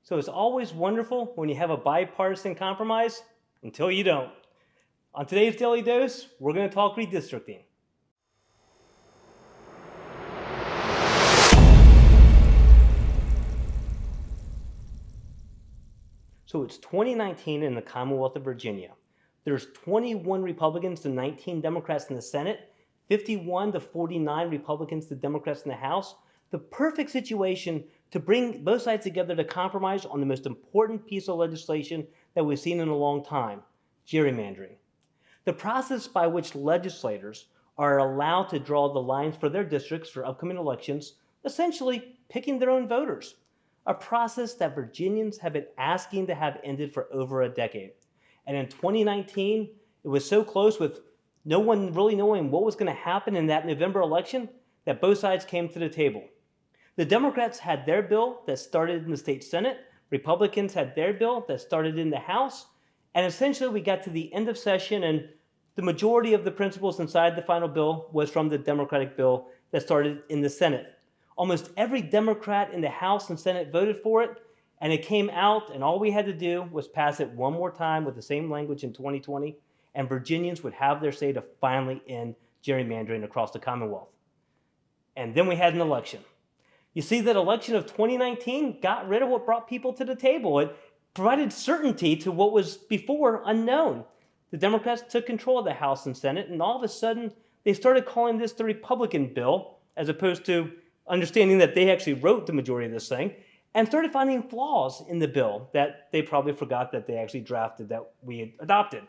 So it's always wonderful when you have a bipartisan compromise until you don't. On today's Daily Dose, we're going to talk redistricting. So it's 2019 in the Commonwealth of Virginia. There's 21 Republicans to 19 Democrats in the Senate, 51 to 49 Republicans to Democrats in the House. The perfect situation to bring both sides together to compromise on the most important piece of legislation that we've seen in a long time, gerrymandering. The process by which legislators are allowed to draw the lines for their districts for upcoming elections, essentially picking their own voters. A process that Virginians have been asking to have ended for over a decade. And in 2019, it was so close with no one really knowing what was going to happen in that November election that both sides came to the table. The Democrats had their bill that started in the state Senate. Republicans had their bill that started in the House. And essentially, we got to the end of session, and the majority of the principles inside the final bill was from the Democratic bill that started in the Senate. Almost every Democrat in the House and Senate voted for it, and it came out, and all we had to do was pass it one more time with the same language in 2020, and Virginians would have their say to finally end gerrymandering across the Commonwealth. And then we had an election. You see, that election of 2019 got rid of what brought people to the table. It provided certainty to what was before unknown. The Democrats took control of the House and Senate, and all of a sudden, they started calling this the Republican bill, as opposed to understanding that they actually wrote the majority of this thing, and started finding flaws in the bill that they probably forgot that they actually drafted, that we had adopted.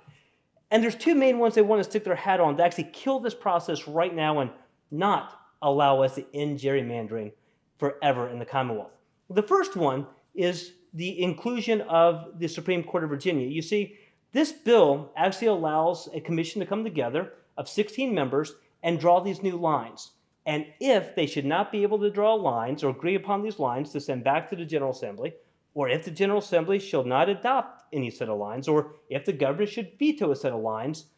And there's two main ones they want to stick their hat on to actually kill this process right now and not allow us to end gerrymandering forever in the Commonwealth. The first one is the inclusion of the Supreme Court of Virginia. You see, this bill actually allows a commission to come together of 16 members and draw these new lines. And if they should not be able to draw lines or agree upon these lines to send back to the General Assembly, or if the General Assembly shall not adopt any set of lines, or if the governor should veto a set of lines,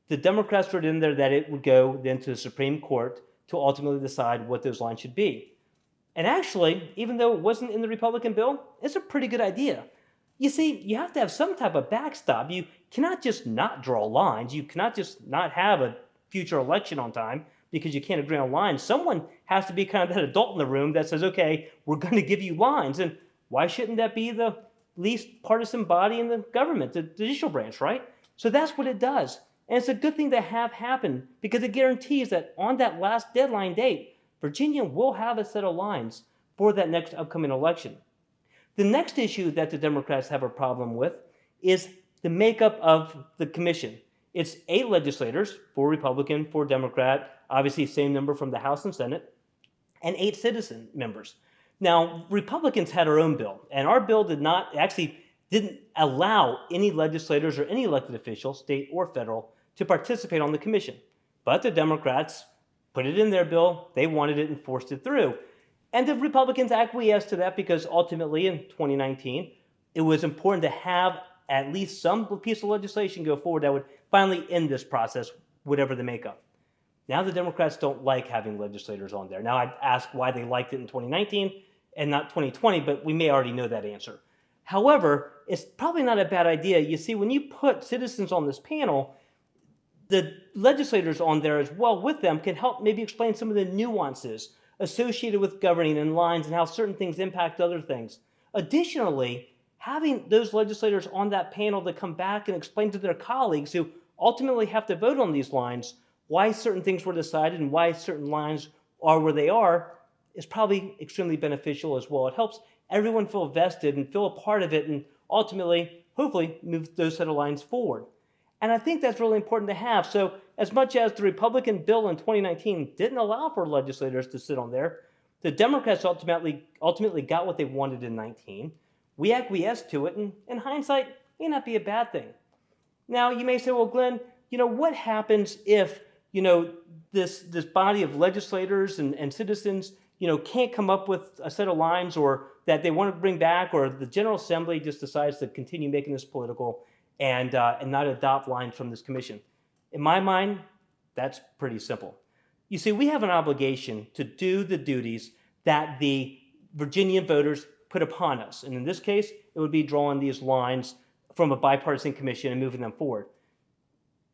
the Democrats wrote in there that it would go then to the Supreme Court to ultimately decide what those lines should be. And actually, even though it wasn't in the Republican bill, it's a pretty good idea. You see, you have to have some type of backstop. You cannot just not draw lines. You cannot just not have a future election on time because you can't agree on lines. Someone has to be kind of that adult in the room that says, okay, we're going to give you lines. And why shouldn't that be the least partisan body in the government, the judicial branch, right? So that's what it does. And it's a good thing to have happen because it guarantees that on that last deadline date, Virginia will have a set of lines for that next upcoming election. The next issue that the Democrats have a problem with is the makeup of the commission. It's 8 legislators, 4 Republican, 4 Democrat, obviously same number from the House and Senate, and 8 citizen members. Now, Republicans had our own bill, and our bill didn't allow any legislators or any elected officials, state or federal, to participate on the commission. But the Democrats put it in their bill, they wanted it and forced it through. And the Republicans acquiesced to that because ultimately in 2019, it was important to have at least some piece of legislation go forward that would finally end this process, whatever the makeup. Now the Democrats don't like having legislators on there. Now I'd ask why they liked it in 2019 and not 2020, but we may already know that answer. However, it's probably not a bad idea. You see, when you put citizens on this panel, the legislators on there as well with them can help maybe explain some of the nuances associated with governing and lines and how certain things impact other things. Additionally, having those legislators on that panel to come back and explain to their colleagues who ultimately have to vote on these lines why certain things were decided and why certain lines are where they are is probably extremely beneficial as well. It helps everyone feel vested and feel a part of it and ultimately, hopefully, move those set of lines forward. And I think that's really important to have. So as much as the Republican bill in 2019 didn't allow for legislators to sit on there, the Democrats ultimately got what they wanted in 19. We acquiesced to it, and in hindsight, may not be a bad thing. Now, you may say, well, Glenn, what happens if, this body of legislators and citizens, can't come up with a set of lines or that they want to bring back, or the General Assembly just decides to continue making this political and not adopt lines from this commission? In my mind, that's pretty simple. You see, we have an obligation to do the duties that the Virginian voters put upon us. And in this case, it would be drawing these lines from a bipartisan commission and moving them forward.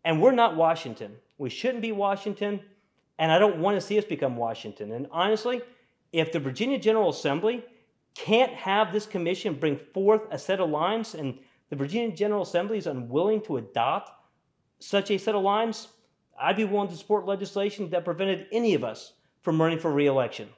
And we're not Washington. We shouldn't be Washington, and I don't want to see us become Washington. And honestly, if the Virginia General Assembly can't have this commission bring forth a set of lines, and the Virginia General Assembly is unwilling to adopt such a set of lines, I'd be willing to support legislation that prevented any of us from running for re-election.